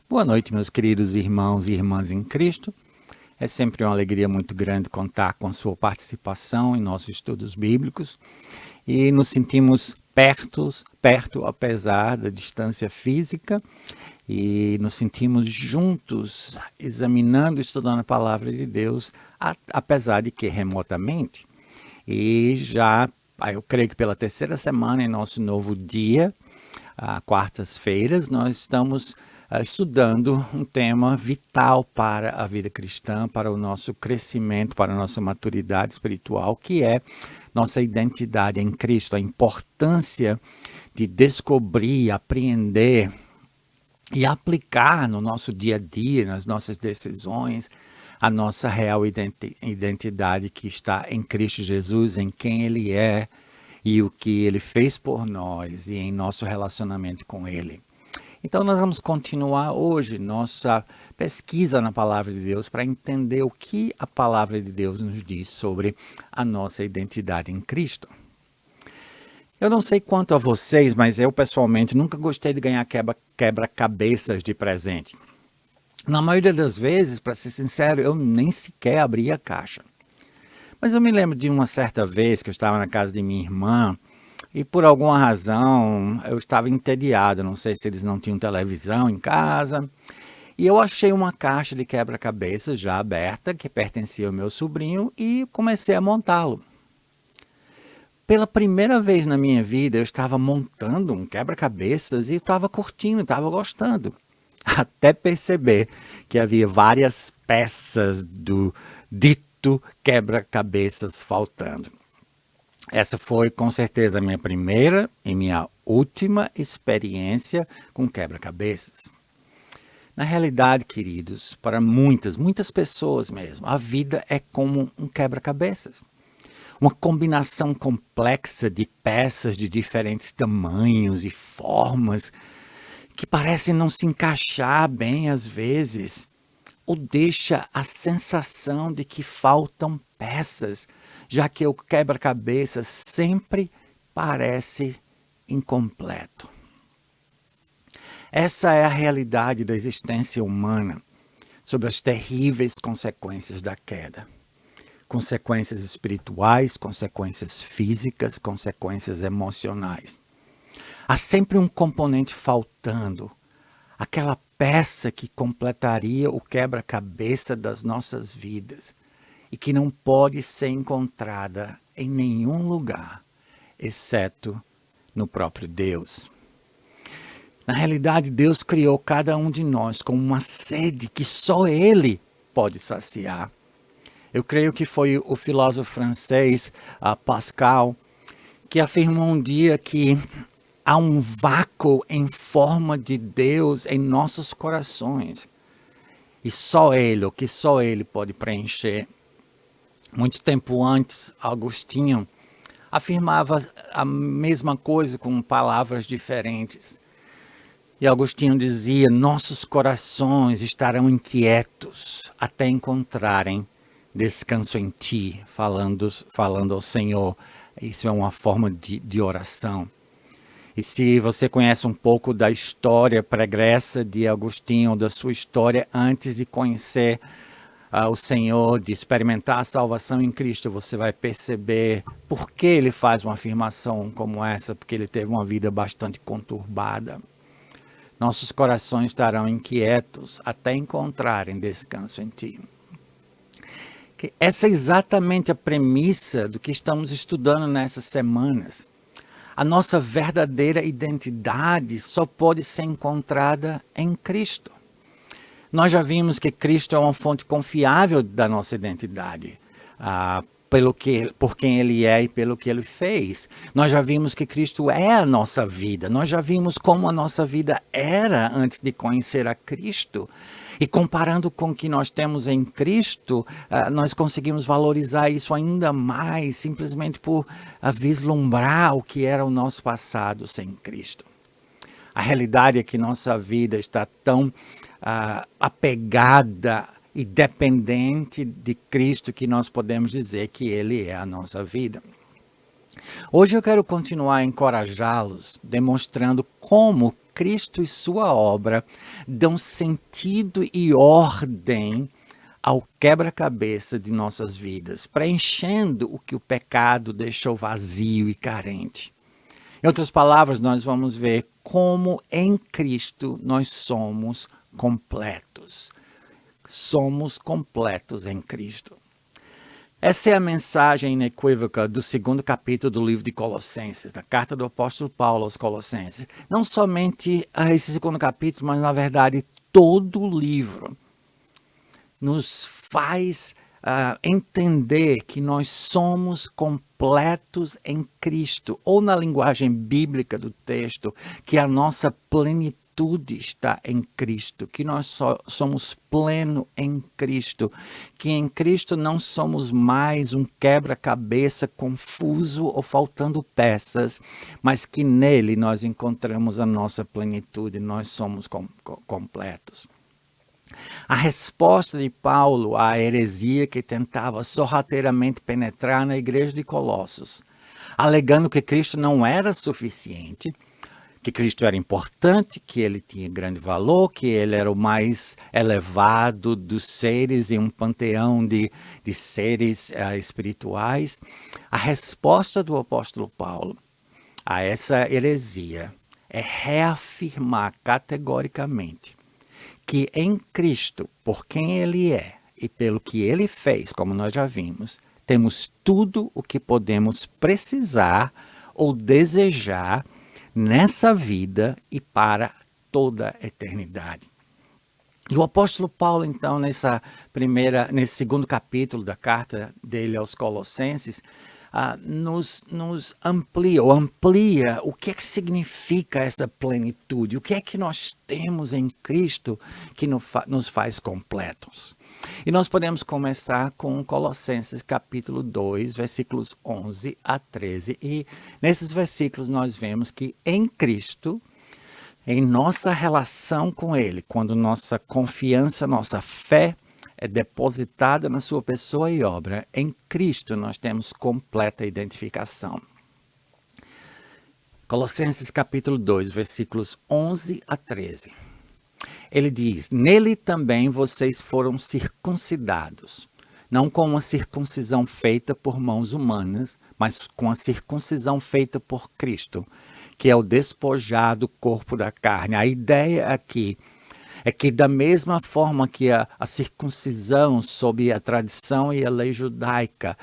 Boa noite, meus queridos irmãos e irmãs em Cristo. É sempre uma alegria muito grande contar com a sua participação em nossos estudos bíblicos e nos sentimos perto apesar da distância física e nos sentimos juntos examinando e estudando a palavra de Deus, apesar de que remotamente. E já, eu creio que pela terceira semana em nosso novo dia, quartas-feiras, nós estamos estudando um tema vital para a vida cristã, para o nosso crescimento, para a nossa maturidade espiritual, que é nossa identidade em Cristo, a importância de descobrir, apreender e aplicar no nosso dia a dia, nas nossas decisões, a nossa real identidade que está em Cristo Jesus, em quem Ele é e o que Ele fez por nós e em nosso relacionamento com Ele. Então nós vamos continuar hoje nossa pesquisa na Palavra de Deus para entender o que a Palavra de Deus nos diz sobre a nossa identidade em Cristo. Eu não sei quanto a vocês, mas eu pessoalmente nunca gostei de ganhar quebra-cabeças de presente. Na maioria das vezes, para ser sincero, eu nem sequer abri a caixa. Mas eu me lembro de uma certa vez que eu estava na casa de minha irmã e por alguma razão eu estava entediado, não sei se eles não tinham televisão em casa, e eu achei uma caixa de quebra-cabeças já aberta que pertencia ao meu sobrinho e comecei a montá-lo. Pela primeira vez na minha vida eu estava montando um quebra-cabeças e estava curtindo, estava gostando. Até perceber que havia várias peças do dito quebra-cabeças faltando. Essa foi com certeza a minha primeira e minha última experiência com quebra-cabeças. Na realidade, queridos, para muitas pessoas mesmo, a vida é como um quebra-cabeças. Uma combinação complexa de peças de diferentes tamanhos e formas que parecem não se encaixar bem às vezes, ou deixa a sensação de que faltam peças, já que o quebra-cabeças sempre parece incompleto. Essa é a realidade da existência humana, sobre as terríveis consequências da queda. Consequências espirituais, consequências físicas, consequências emocionais. Há sempre um componente faltando, aquela peça que completaria o quebra-cabeça das nossas vidas e que não pode ser encontrada em nenhum lugar, exceto no próprio Deus. Na realidade, Deus criou cada um de nós com uma sede que só Ele pode saciar. Eu creio que foi o filósofo francês Pascal que afirmou um dia que há um vácuo em forma de Deus em nossos corações. E só Ele pode preencher. Muito tempo antes, Agostinho afirmava a mesma coisa com palavras diferentes. E Agostinho dizia: nossos corações estarão inquietos até encontrarem descanso em ti, falando ao Senhor. Isso é uma forma de oração. E se você conhece um pouco da história pregressa de Agostinho, da sua história antes de conhecer o Senhor, de experimentar a salvação em Cristo, você vai perceber por que ele faz uma afirmação como essa, porque ele teve uma vida bastante conturbada. Nossos corações estarão inquietos até encontrarem descanso em ti. Essa é exatamente a premissa do que estamos estudando nessas semanas. A nossa verdadeira identidade só pode ser encontrada em Cristo. Nós já vimos que Cristo é uma fonte confiável da nossa identidade, por quem Ele é e pelo que Ele fez. Nós já vimos que Cristo é a nossa vida. Nós já vimos como a nossa vida era antes de conhecer a Cristo. E comparando com o que nós temos em Cristo, nós conseguimos valorizar isso ainda mais, simplesmente por vislumbrar o que era o nosso passado sem Cristo. A realidade é que nossa vida está tão apegada e dependente de Cristo que nós podemos dizer que Ele é a nossa vida. Hoje eu quero continuar a encorajá-los, demonstrando como Cristo e sua obra dão sentido e ordem ao quebra-cabeça de nossas vidas, preenchendo o que o pecado deixou vazio e carente. Em outras palavras, nós vamos ver como em Cristo nós somos completos. Somos completos em Cristo. Essa é a mensagem inequívoca do 2º capítulo do livro de Colossenses, da carta do apóstolo Paulo aos Colossenses. Não somente esse 2º capítulo, mas na verdade todo o livro nos faz entender que nós somos completos em Cristo, ou na linguagem bíblica do texto, que a nossa plenitude está em Cristo, que nós somos pleno em Cristo, que em Cristo não somos mais um quebra-cabeça confuso ou faltando peças, mas que nele nós encontramos a nossa plenitude, nós somos completos. A resposta de Paulo à heresia que tentava sorrateiramente penetrar na igreja de Colossos, alegando que Cristo não era suficiente, que Cristo era importante, que ele tinha grande valor, que ele era o mais elevado dos seres em um panteão de seres espirituais. A resposta do apóstolo Paulo a essa heresia é reafirmar categoricamente que em Cristo, por quem ele é e pelo que ele fez, como nós já vimos, temos tudo o que podemos precisar ou desejar nessa vida e para toda a eternidade. E o apóstolo Paulo, então, nesse 2º capítulo da carta dele aos Colossenses, nos amplia o que é que significa essa plenitude, o que é que nós temos em Cristo que nos faz completos. E nós podemos começar com Colossenses capítulo 2, versículos 11 a 13, e nesses versículos nós vemos que em Cristo, em nossa relação com Ele, quando nossa confiança, nossa fé é depositada na sua pessoa e obra, em Cristo nós temos completa identificação. Colossenses capítulo 2, versículos 11 a 13. Ele diz: nele também vocês foram circuncidados, não com uma circuncisão feita por mãos humanas, mas com a circuncisão feita por Cristo, que é o despojado corpo da carne. A ideia aqui é que da mesma forma que a circuncisão, sob a tradição e a lei judaica,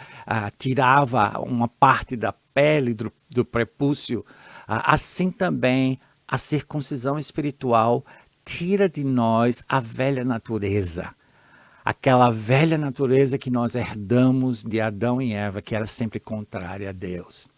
tirava uma parte da pele do prepúcio, assim também a circuncisão espiritual tira de nós a velha natureza. Aquela velha natureza que nós herdamos de Adão e Eva, que era sempre contrária a Deus.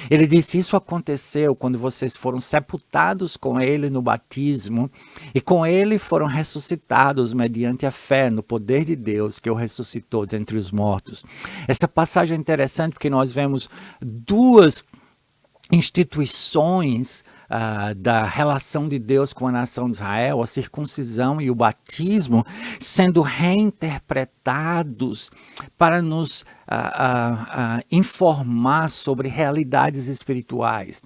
Ele disse: isso aconteceu quando vocês foram sepultados com ele no batismo e com ele foram ressuscitados mediante a fé no poder de Deus que o ressuscitou dentre os mortos. Essa passagem é interessante porque nós vemos duas instituições da relação de Deus com a nação de Israel, a circuncisão e o batismo, sendo reinterpretados para nos informar sobre realidades espirituais.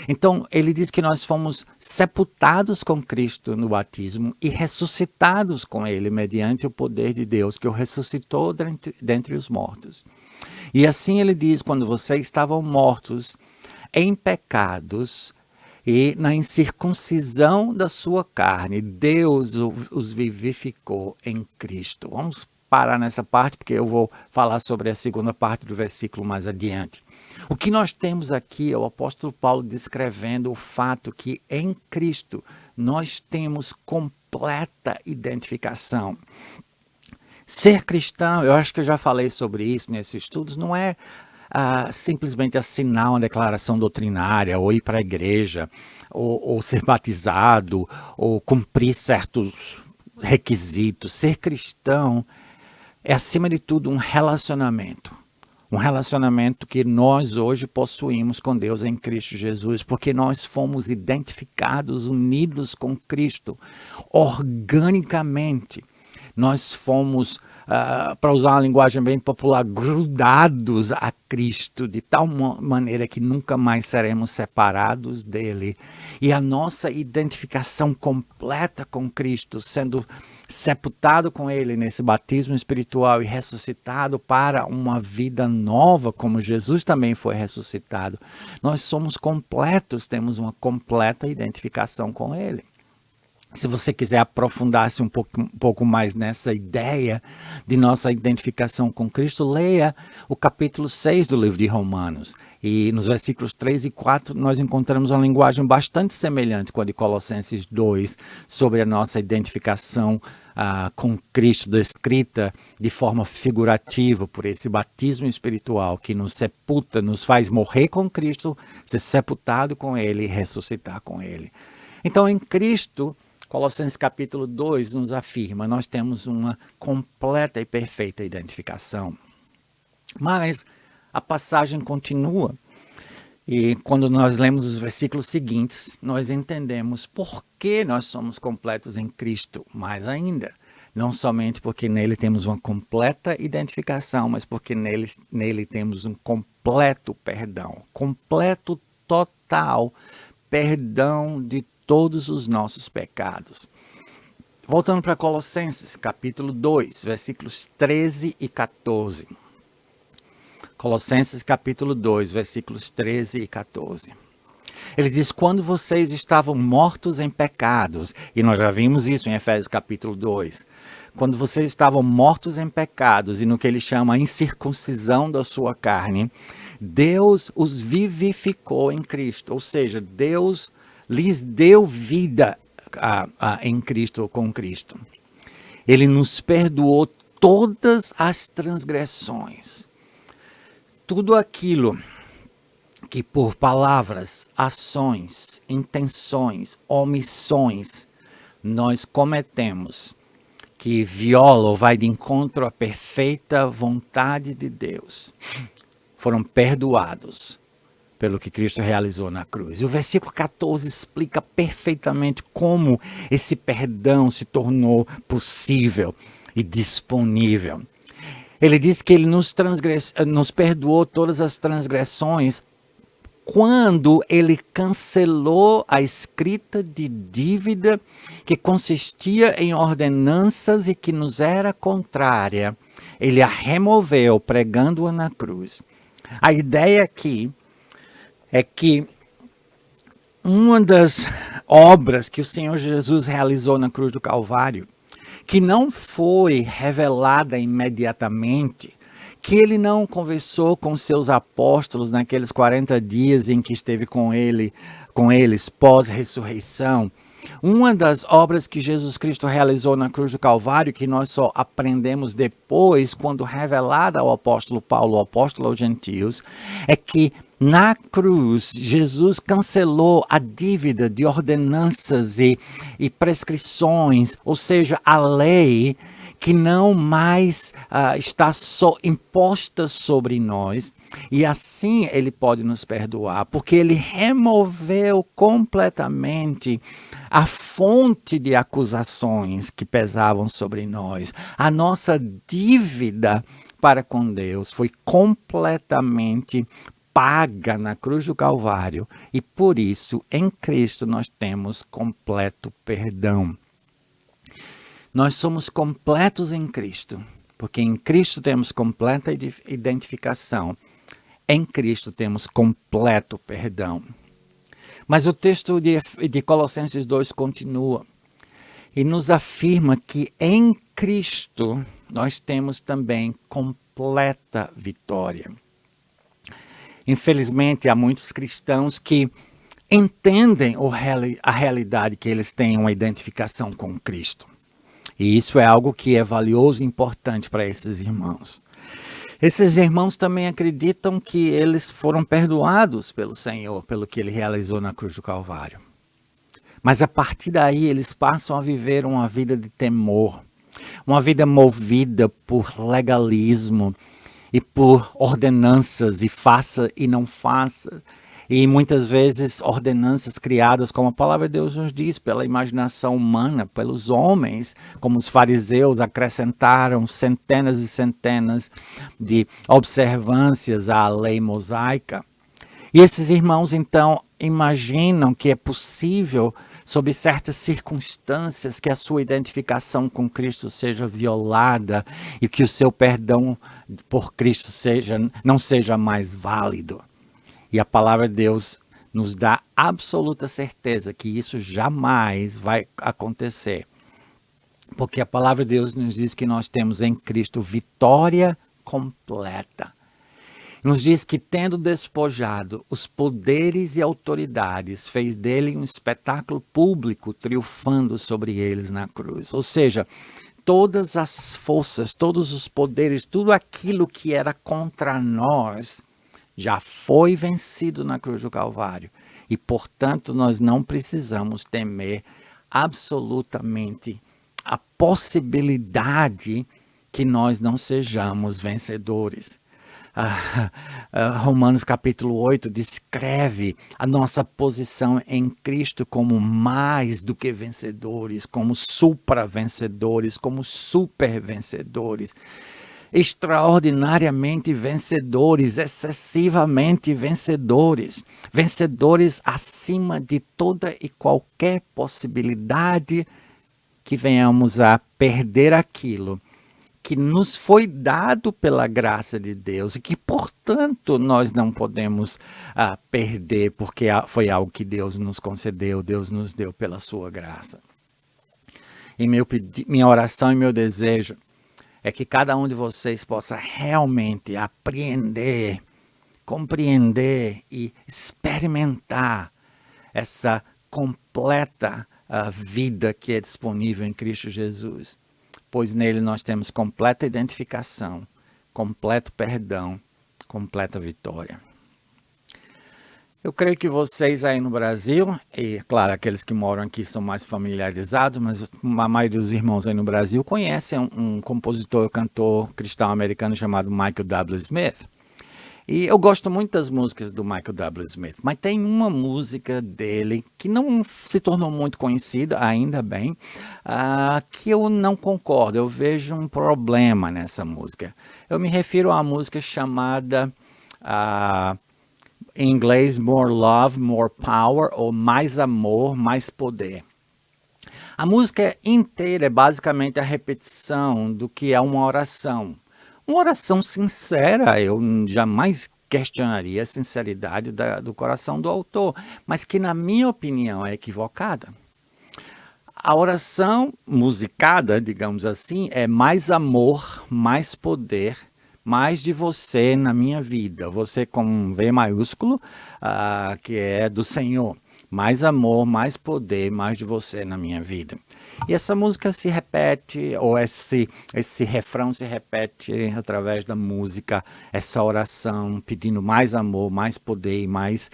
Então, ele diz que nós fomos sepultados com Cristo no batismo e ressuscitados com ele mediante o poder de Deus que o ressuscitou dentre os mortos. E assim ele diz: quando vocês estavam mortos em pecados e na incircuncisão da sua carne, Deus os vivificou em Cristo. Vamos parar nessa parte, porque eu vou falar sobre a segunda parte do versículo mais adiante. O que nós temos aqui é o apóstolo Paulo descrevendo o fato que em Cristo nós temos completa identificação. Ser cristão, eu acho que eu já falei sobre isso nesses estudos, não é simplesmente assinar uma declaração doutrinária, ou ir para a igreja, ou ser batizado, ou cumprir certos requisitos. Ser cristão é, acima de tudo, um relacionamento. Um relacionamento que nós hoje possuímos com Deus em Cristo Jesus, porque nós fomos identificados, unidos com Cristo, organicamente. Nós fomos, para usar uma linguagem bem popular, grudados a Cristo, de tal maneira que nunca mais seremos separados dele. E a nossa identificação completa com Cristo, sendo sepultado com ele nesse batismo espiritual e ressuscitado para uma vida nova, como Jesus também foi ressuscitado, nós somos completos, temos uma completa identificação com ele. Se você quiser aprofundar-se um pouco mais nessa ideia de nossa identificação com Cristo, leia o capítulo 6 do livro de Romanos. E nos versículos 3 e 4 nós encontramos uma linguagem bastante semelhante com a de Colossenses 2, sobre a nossa identificação com Cristo, descrita de forma figurativa por esse batismo espiritual que nos sepulta, nos faz morrer com Cristo, ser sepultado com ele e ressuscitar com ele. Então, em Cristo, Colossenses capítulo 2 nos afirma, nós temos uma completa e perfeita identificação. Mas a passagem continua, e quando nós lemos os versículos seguintes, nós entendemos por que nós somos completos em Cristo, mais ainda. Não somente porque nele temos uma completa identificação, mas porque nele temos um completo perdão, completo, total perdão de todos os nossos pecados. Voltando para Colossenses, capítulo 2, versículos 13 e 14. Colossenses, capítulo 2, versículos 13 e 14. Ele diz, quando vocês estavam mortos em pecados, e nós já vimos isso em Efésios capítulo 2, quando vocês estavam mortos em pecados e no que ele chama a incircuncisão da sua carne, Deus os vivificou em Cristo, ou seja, Deus lhes deu vida em Cristo, com Cristo. Ele nos perdoou todas as transgressões. Tudo aquilo que por palavras, ações, intenções, omissões, nós cometemos, que viola ou vai de encontro à perfeita vontade de Deus, foram perdoados pelo que Cristo realizou na cruz. E o versículo 14 explica perfeitamente como esse perdão se tornou possível e disponível. Ele diz que ele nos perdoou todas as transgressões quando ele cancelou a escrita de dívida que consistia em ordenanças e que nos era contrária. Ele a removeu pregando-a na cruz. A ideia aqui é que uma das obras que o Senhor Jesus realizou na cruz do Calvário, que não foi revelada imediatamente, que ele não conversou com seus apóstolos naqueles 40 dias em que esteve com eles pós-ressurreição. Uma das obras que Jesus Cristo realizou na cruz do Calvário, que nós só aprendemos depois, quando revelada ao apóstolo Paulo, o apóstolo aos gentios, é que na cruz, Jesus cancelou a dívida de ordenanças e prescrições, ou seja, a lei que não mais está imposta sobre nós, e assim ele pode nos perdoar, porque ele removeu completamente a fonte de acusações que pesavam sobre nós. A nossa dívida para com Deus foi completamente paga na cruz do Calvário, e por isso em Cristo nós temos completo perdão. Nós somos completos em Cristo, porque em Cristo temos completa identificação, em Cristo temos completo perdão. Mas o texto de Colossenses 2 continua e nos afirma que em Cristo nós temos também completa vitória. Infelizmente, há muitos cristãos que entendem a realidade que eles têm uma identificação com Cristo. E isso é algo que é valioso e importante para esses irmãos. Esses irmãos também acreditam que eles foram perdoados pelo Senhor, pelo que ele realizou na cruz do Calvário. Mas a partir daí eles passam a viver uma vida de temor, uma vida movida por legalismo, e por ordenanças, e faça e não faça. E muitas vezes ordenanças criadas, como a palavra de Deus nos diz, pela imaginação humana, pelos homens, como os fariseus acrescentaram centenas e centenas de observâncias à lei mosaica. E esses irmãos, então, imaginam que é possível, sob certas circunstâncias, que a sua identificação com Cristo seja violada e que o seu perdão por Cristo não seja mais válido. E a palavra de Deus nos dá absoluta certeza que isso jamais vai acontecer. Porque a palavra de Deus nos diz que nós temos em Cristo vitória completa. Nos diz que, tendo despojado os poderes e autoridades, fez dele um espetáculo público, triunfando sobre eles na cruz. Ou seja, todas as forças, todos os poderes, tudo aquilo que era contra nós, já foi vencido na cruz do Calvário. E, portanto, nós não precisamos temer absolutamente a possibilidade que nós não sejamos vencedores. Romanos capítulo 8 descreve a nossa posição em Cristo como mais do que vencedores, como supra-vencedores, como super-vencedores, extraordinariamente vencedores, excessivamente vencedores, vencedores acima de toda e qualquer possibilidade que venhamos a perder aquilo que nos foi dado pela graça de Deus e que, portanto, nós não podemos perder, porque foi algo que Deus nos concedeu, Deus nos deu pela sua graça. E minha oração e meu desejo é que cada um de vocês possa realmente apreender, compreender e experimentar essa completa vida que é disponível em Cristo Jesus. Pois nele nós temos completa identificação, completo perdão, completa vitória. Eu creio que vocês aí no Brasil, e claro, aqueles que moram aqui são mais familiarizados, mas a maioria dos irmãos aí no Brasil conhecem um compositor, cantor cristão americano chamado Michael W. Smith. E eu gosto muito das músicas do Michael W. Smith, mas tem uma música dele que não se tornou muito conhecida, ainda bem, que eu não concordo, eu vejo um problema nessa música. Eu me refiro a uma música chamada, em inglês, More Love, More Power, ou Mais Amor, Mais Poder. A música inteira é basicamente a repetição do que é uma oração. Uma oração sincera, eu jamais questionaria a sinceridade do coração do autor, mas que, na minha opinião, é equivocada. A oração musicada, digamos assim, é mais amor, mais poder, mais de você na minha vida. Você com um V maiúsculo, que é do Senhor. Mais amor, mais poder, mais de você na minha vida. E essa música se repete, ou esse refrão se repete através da música, essa oração pedindo mais amor, mais poder e mais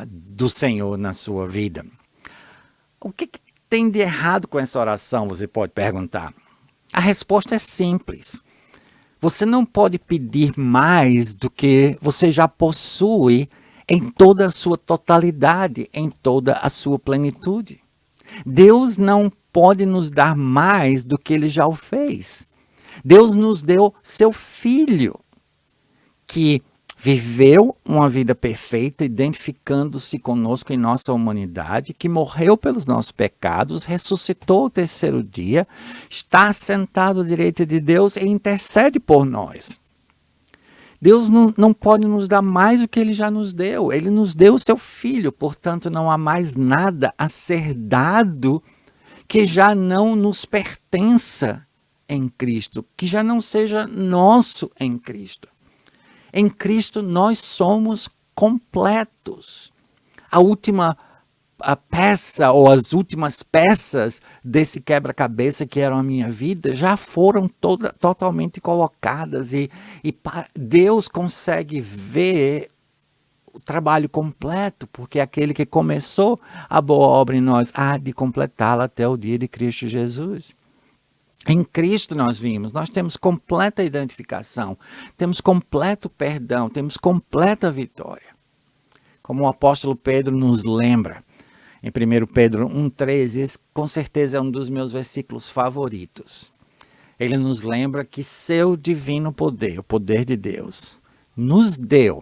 do Senhor na sua vida. O que tem de errado com essa oração, você pode perguntar? A resposta é simples. Você não pode pedir mais do que você já possui em toda a sua totalidade, em toda a sua plenitude. Deus não pode nos dar mais do que Ele já o fez. Deus nos deu seu Filho, que viveu uma vida perfeita, identificando-se conosco em nossa humanidade, que morreu pelos nossos pecados, ressuscitou ao terceiro dia, está sentado à direita de Deus e intercede por nós. Deus não pode nos dar mais do que Ele já nos deu. Ele nos deu o seu Filho, portanto não há mais nada a ser dado que já não nos pertença em Cristo, que já não seja nosso em Cristo. Em Cristo nós somos completos. A última peça ou as últimas peças desse quebra-cabeça que era a minha vida já foram totalmente colocadas e Deus consegue ver o trabalho completo, porque aquele que começou a boa obra em nós há de completá-la até o dia de Cristo Jesus. Em Cristo nós temos completa identificação, temos completo perdão, temos completa vitória. Como o apóstolo Pedro nos lembra, em 1 Pedro 1,13, esse com certeza é um dos meus versículos favoritos. Ele nos lembra que seu divino poder, o poder de Deus, nos deu,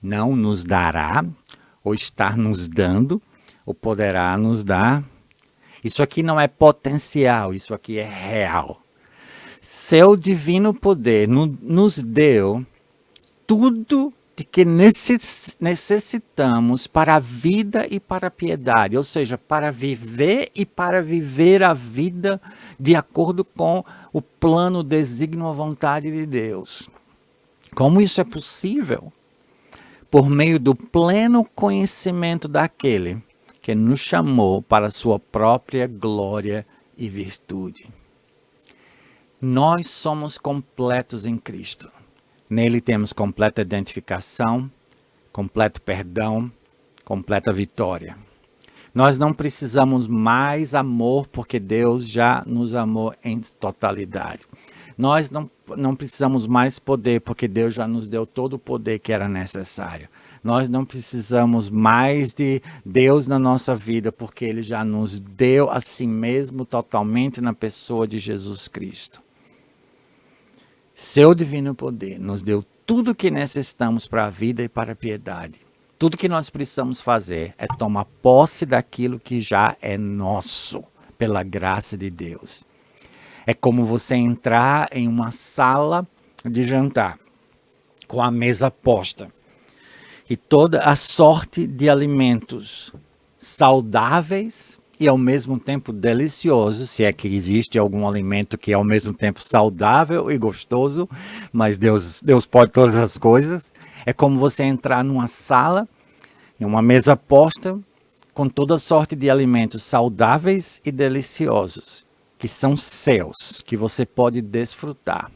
não nos dará, ou está nos dando, ou poderá nos dar. Isso aqui não é potencial, isso aqui é real. Seu divino poder nos deu tudo de que necessitamos para a vida e para a piedade, ou seja, para viver e para viver a vida de acordo com o plano, o desígnio, a vontade de Deus. Como isso é possível? Por meio do pleno conhecimento daquele que nos chamou para a sua própria glória e virtude. Nós somos completos em Cristo. Nele temos completa identificação, completo perdão, completa vitória. Nós não precisamos mais amor porque Deus já nos amou em totalidade. Nós não precisamos mais poder porque Deus já nos deu todo o poder que era necessário. Nós não precisamos mais de Deus na nossa vida porque Ele já nos deu a si mesmo totalmente na pessoa de Jesus Cristo. Seu divino poder nos deu tudo o que necessitamos para a vida e para a piedade. Tudo que nós precisamos fazer é tomar posse daquilo que já é nosso, pela graça de Deus. É como você entrar em uma sala de jantar, com a mesa posta, e toda a sorte de alimentos saudáveis e ao mesmo tempo delicioso, se é que existe algum alimento que é ao mesmo tempo saudável e gostoso, mas Deus pode todas as coisas. É como você entrar numa sala, em uma mesa posta, com toda sorte de alimentos saudáveis e deliciosos, que são seus, que você pode desfrutar.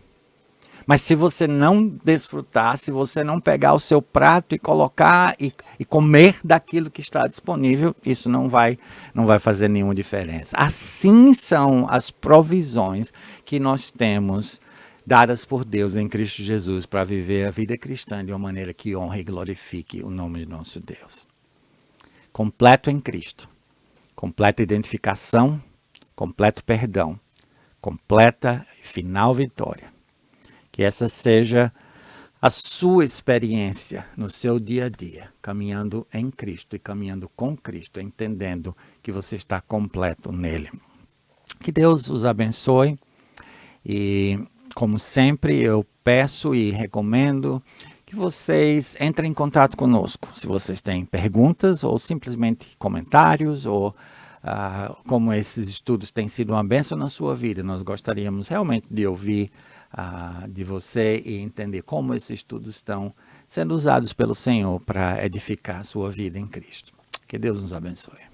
Mas se você não desfrutar, se você não pegar o seu prato e colocar e comer daquilo que está disponível, isso não vai fazer nenhuma diferença. Assim são as provisões que nós temos dadas por Deus em Cristo Jesus para viver a vida cristã de uma maneira que honre e glorifique o nome de nosso Deus. Completo em Cristo, completa identificação, completo perdão, completa e final vitória. Que essa seja a sua experiência no seu dia a dia, caminhando em Cristo e caminhando com Cristo, entendendo que você está completo nele. Que Deus os abençoe e, como sempre, eu peço e recomendo que vocês entrem em contato conosco. Se vocês têm perguntas ou simplesmente comentários ou como esses estudos têm sido uma bênção na sua vida, nós gostaríamos realmente de ouvir de você e entender como esses estudos estão sendo usados pelo Senhor para edificar a sua vida em Cristo. Que Deus nos abençoe.